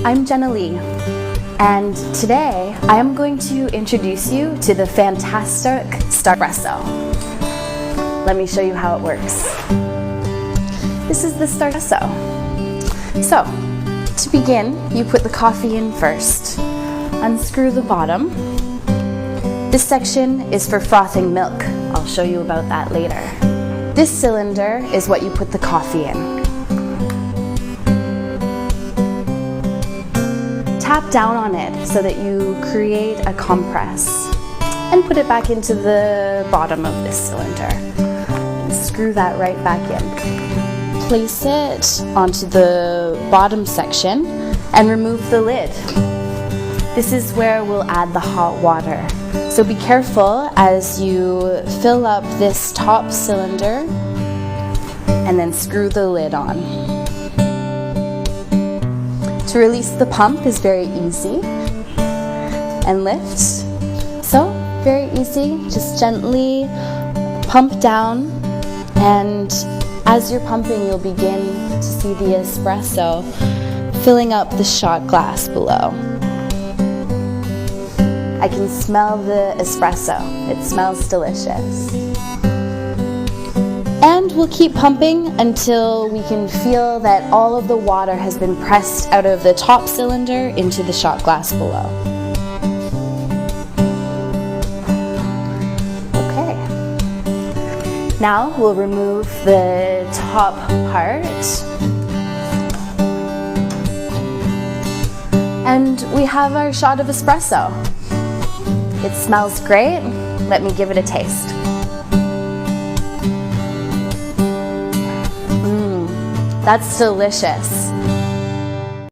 I'm Jenna Lee, and today I am going to introduce you to the fantastic STARESSO. Let me show you how it works. This is the STARESSO. So, to begin, you put the coffee in first. Unscrew the bottom. This section is for frothing milk. I'll show you about that later. This cylinder is what you put the coffee in. Tap down on it so that you create a compress and put it back into the bottom of this cylinder. And screw that right back in. Place it onto the bottom section and remove the lid. This is where we'll add the hot water. So be careful as you fill up this top cylinder and then screw the lid on. To release the pump is very easy, and lift. So, very easy, just gently pump down, and as you're pumping you'll begin to see the espresso filling up the shot glass below. I can smell the espresso, it smells delicious. And we'll keep pumping until we can feel that all of the water has been pressed out of the top cylinder into the shot glass below. Okay. Now we'll remove the top part. And we have our shot of espresso. It smells great. Let me give it a taste. That's delicious.